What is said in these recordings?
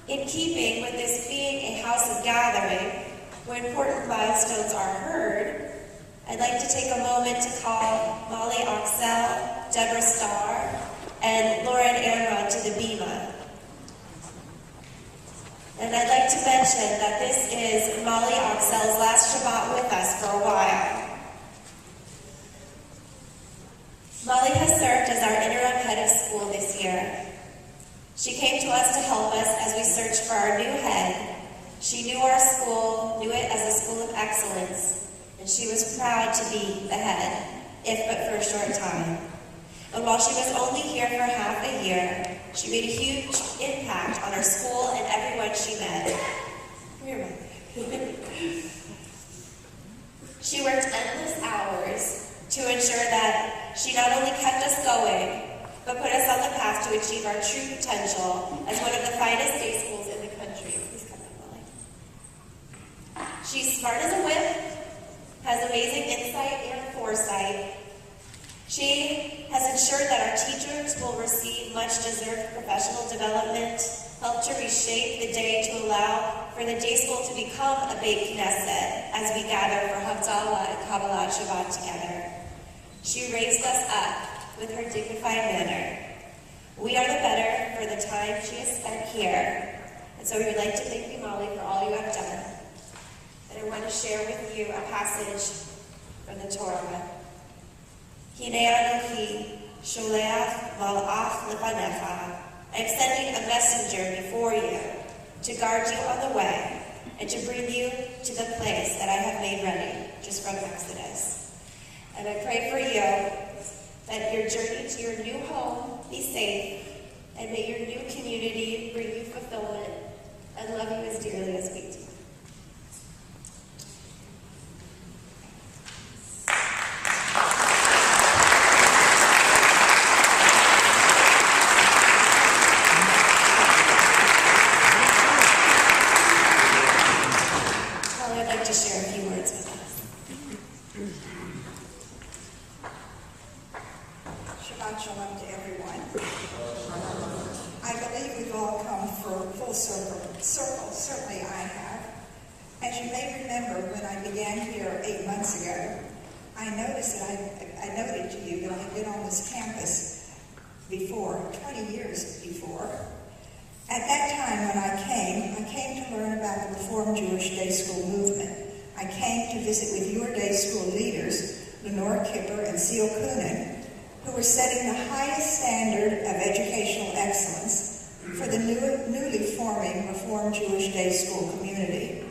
In keeping with this being a house of gathering, where important milestones are heard, I'd like to take a moment to call Mollie Aczel, Deborah Starr, and Lauren Amron to the bima. And I'd like to mention that this is Mollie Aczel's last Shabbat with us for a while. Mollie has served as our Interim Head of School this year. She came to us to help us as we searched for our new head. She knew our school, knew it as a school of excellence, and she was proud to be the head, if but for a short time. And while she was only here for half a year, she made a huge impact on our school and everyone she met. She worked endless hours to ensure that she not only kept us going, but put us on the path to achieve our true potential as one of the finest day schools in the country. Please come in, Mollie. She's smart as a whip, has amazing insight and foresight. She has ensured that our teachers will receive much-deserved professional development, helped to reshape the day to allow for the day school to become a Beit Knesset as we gather for Havdalah and Kabbalat Shabbat together. She raised us up with her dignified manner. We are the better for the time she has spent here. And so we would like to thank you, Mollie, for all you have done. And I want to share with you a passage from the Torah. Hinei Anochi sholeach malach lefanecha. I am sending a messenger before you to guard you on the way and to bring you to the place that I have made ready, just from Exodus. And I pray for you that your journey to your new home be safe, and may your new community bring you fulfillment and love you as dearly as we do. Well, I'd like to share a few words with us. Shabbat shalom to everyone. I believe we've all come full circle. Certainly I have. As you may remember, when I began here 8 months ago, I noticed that I noted to you that I had been on this campus before, 20 years before. At that time when I came to learn about the Reformed Jewish Day School movement. I came to visit with your day school leaders, Lenore Kipper and Seal Kunin, who were setting the highest standard of educational excellence for the newly forming Reformed Jewish Day School community.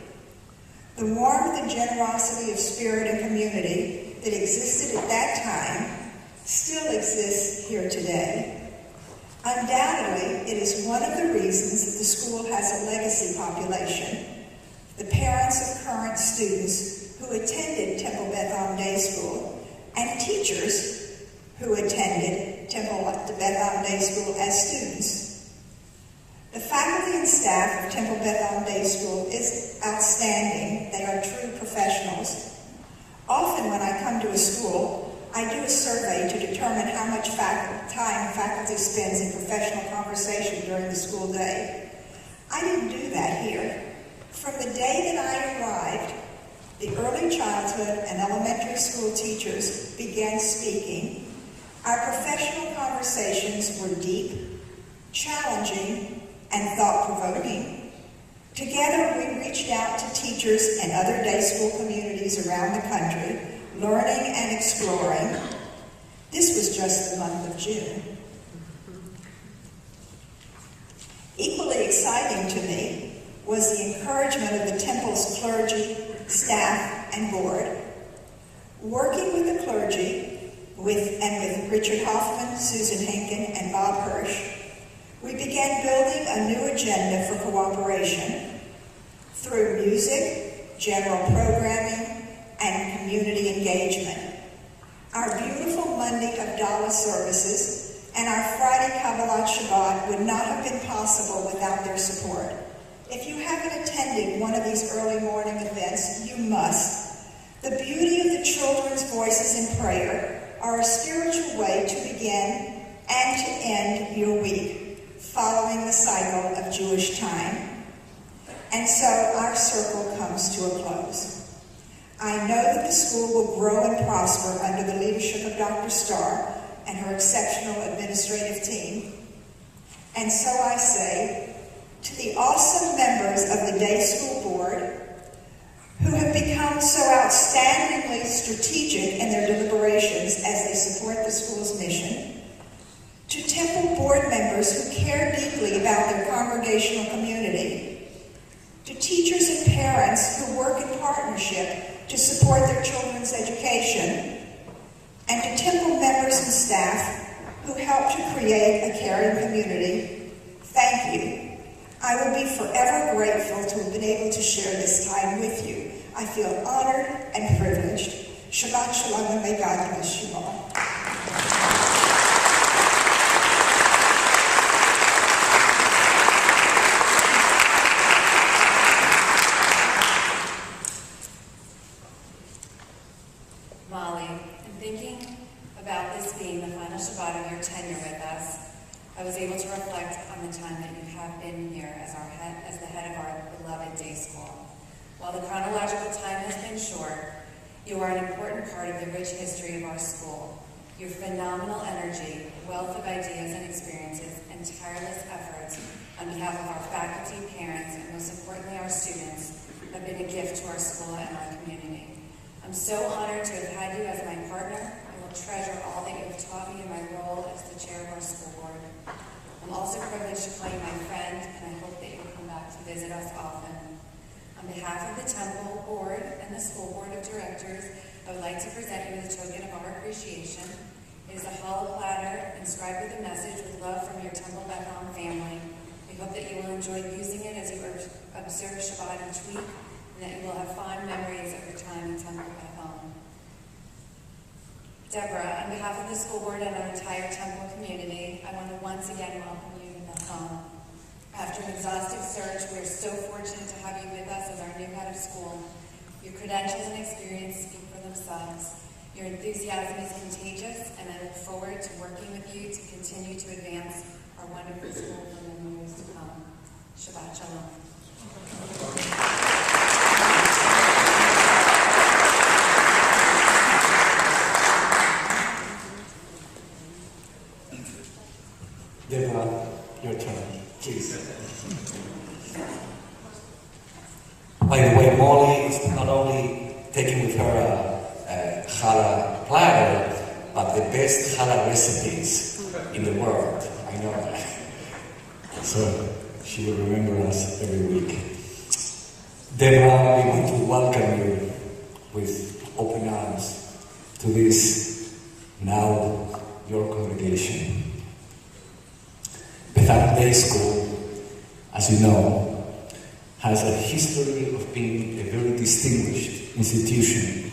The warmth and generosity of spirit and community that existed at that time still exists here today. Undoubtedly, it is one of the reasons that the school has a legacy population. The parents of current students who attended Temple Beth Am Day School and teachers who attended Temple Beth Am Day School as students. The faculty and staff of Temple Beth Am Day School is outstanding. They are true professionals. Often when I come to a school, I do a survey to determine how much time faculty spends in professional conversation during the school day. I didn't do that here. From the day that I arrived, the early childhood and elementary school teachers began speaking. Our professional conversations were deep, challenging, and thought-provoking. Together, we reached out to teachers and other day school communities around the country, learning and exploring. This was just the month of June. Equally exciting to me was the encouragement of the Temple's clergy, staff, and board. Working with the clergy, with Richard Hoffman, Susan Henkin, and Bob Hirsch, we began building a new agenda for cooperation through music, general programming, and community engagement. Our beautiful Monday Havdalah services and our Friday Kabbalat Shabbat would not have been possible without their support. If you haven't attended one of these early morning events, you must. The beauty of the children's voices in prayer are a spiritual way to begin and to end your week. following the cycle of Jewish time. And so our circle comes to a close. I know that the school will grow and prosper under the leadership of Dr. Starr and her exceptional administrative team. And so I say, to the awesome members of the Day School Board, who have become so outstandingly strategic in their deliberations as they support the school's mission, to Temple board members who care deeply about their congregational community, to teachers and parents who work in partnership to support their children's education, and to Temple members and staff who help to create a caring community, thank you. I will be forever grateful to have been able to share this time with you. I feel honored and privileged. Shabbat Shalom, and may God bless you all. Mollie, in thinking about this being the final Shabbat of your tenure with us, I was able to reflect on the time that you have been here as the head of our beloved day school. While the chronological time has been short, you are an important part of the rich history of our school. Your phenomenal energy, wealth of ideas and experiences, and tireless efforts on behalf of our faculty, parents, and most importantly our students have been a gift to our school and our community. I'm so honored to have had you as my partner. I will treasure all that you have taught me in my role as the chair of our school board. I'm also privileged to call you my friend, and I hope that you will come back to visit us often. On behalf of the Temple Board and the School Board of Directors, I would like to present you with a token of our appreciation. It is a hollow platter inscribed with a message with love from your Temple Beth Am family. We hope that you will enjoy using it as you observe Shabbat each week, and that you will have fond memories of your time in Temple Beth Am. Deborah, on behalf of the school board and our entire Temple community, I want to once again welcome you to Beth Am. After an exhaustive search, we are so fortunate to have you with us as our new head of school. Your credentials and experience speak for themselves. Your enthusiasm is contagious, and I look forward to working with you to continue to advance our wonderful school for many years to come. Shabbat Shalom. Deborah, your turn, please. By the way, Mollie is not only taking with her a challah platter, but the best challah recipes in the world. I know that. So she will remember us every week. Deborah, we want to welcome you with open arms to this, now your congregation. Beth Am Day School, as you know, has a history of being a very distinguished institution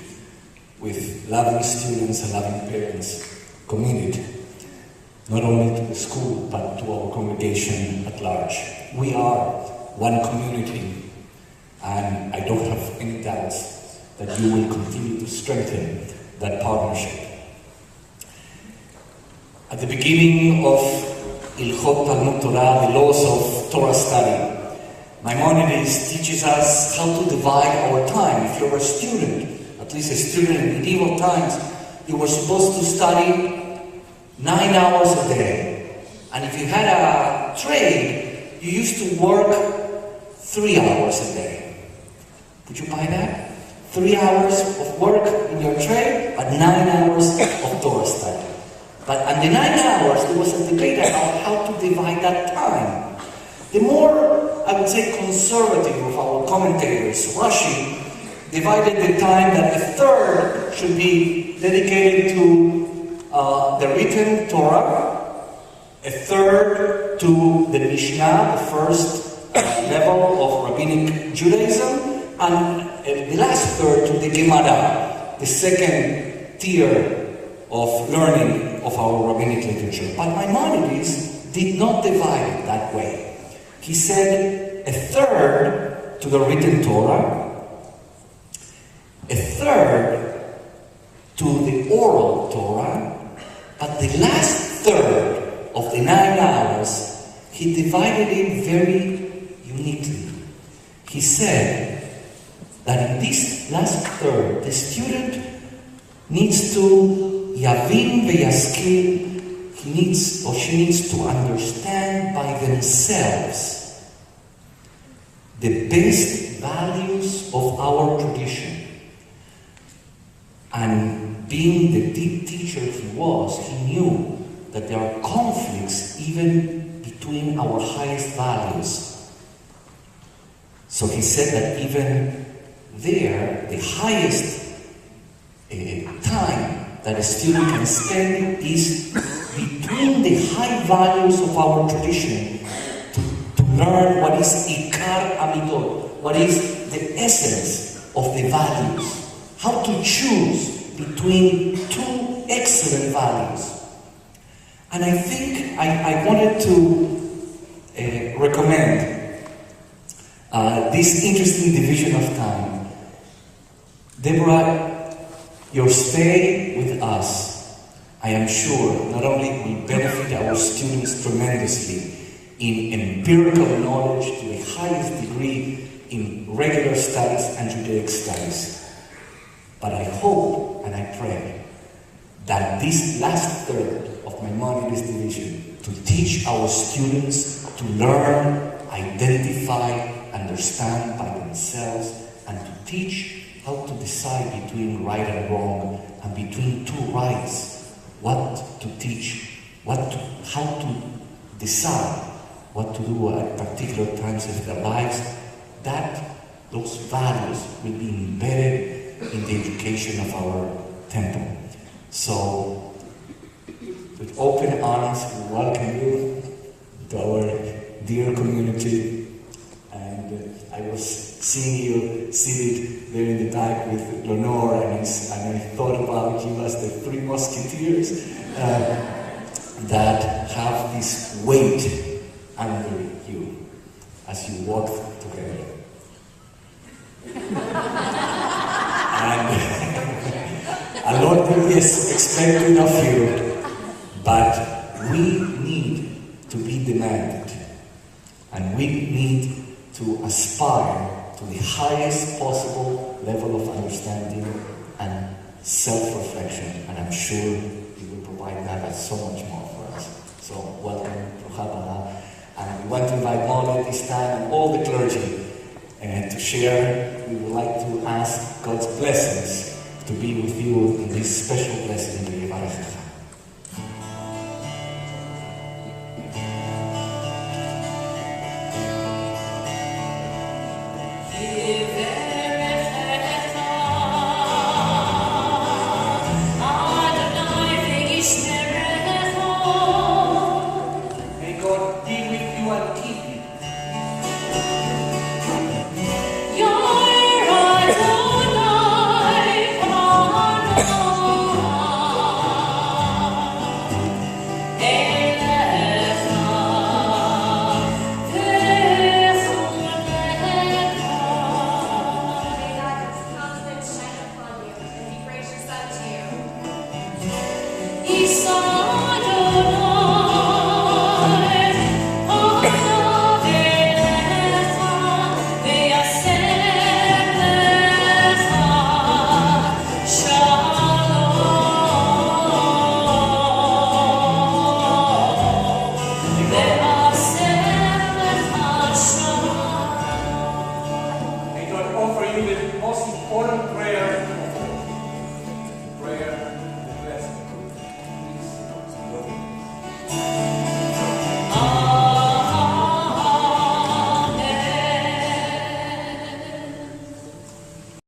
with loving students and loving parents committed not only to the school but to our congregation at large. We are one community, and I don't have any doubts that you will continue to strengthen that partnership. At the beginning of Ilchot Talmud Torah, the laws of Torah study, Maimonides teaches us how to divide our time. If you're a student, at least a student in medieval times, you were supposed to study 9 hours a day. And if you had a trade, you used to work 3 hours a day. Would you buy that? 3 hours of work in your trade, but 9 hours of Torah study. But on the 9 hours, there was a debate about how to divide that time. The more, I would say, conservative of our commentators, Rashi, divided the time that a third should be dedicated to the written Torah, a third to the Mishnah, the first level of rabbinic Judaism, and the last third to the Gemara, the second tier of learning of our rabbinic literature. But Maimonides did not divide it that way. He said a third to the written Torah, a third to the oral Torah, but the last third of the 9 hours he divided it very uniquely. He said that in this last third, the student needs to yavin veyaskil, he needs or she needs to understand by themselves the best values of our tradition. And being the deep teacher he was, he knew that there are conflicts even between our highest values. So he said that even there, the highest time that a student can spend is between the high values of our tradition to learn what is ikar amidot, what is the essence of the values, how to choose between two excellent values. And I think I wanted to recommend this interesting division of time. Deborah, your stay with us, I am sure, not only will benefit our students tremendously in empirical knowledge to the highest degree in regular studies and Judaic studies, but I hope and I pray that this last third of Maimonides division to teach our students to learn, identify, understand by themselves, and to teach how to decide between right and wrong, and between two rights, what to teach, how to decide what to do at particular times of their lives, that those values will be embedded in the education of our temple. So, with open arms, we welcome you to our dear community. And I was seeing you seated there in the back with Lenore, and I thought about you as the three musketeers that have this weight under you as you walk together. And a lot will be expected of you, but we need to be demanded, and we need to aspire to the highest possible level of understanding and self-reflection, and I'm sure you will provide that and so much more for us. So welcome, Ruhabana, and we want to invite Mollie this time and all the clergy to share. We would like to ask God's blessings to be with you in this special blessing in the Yevarech.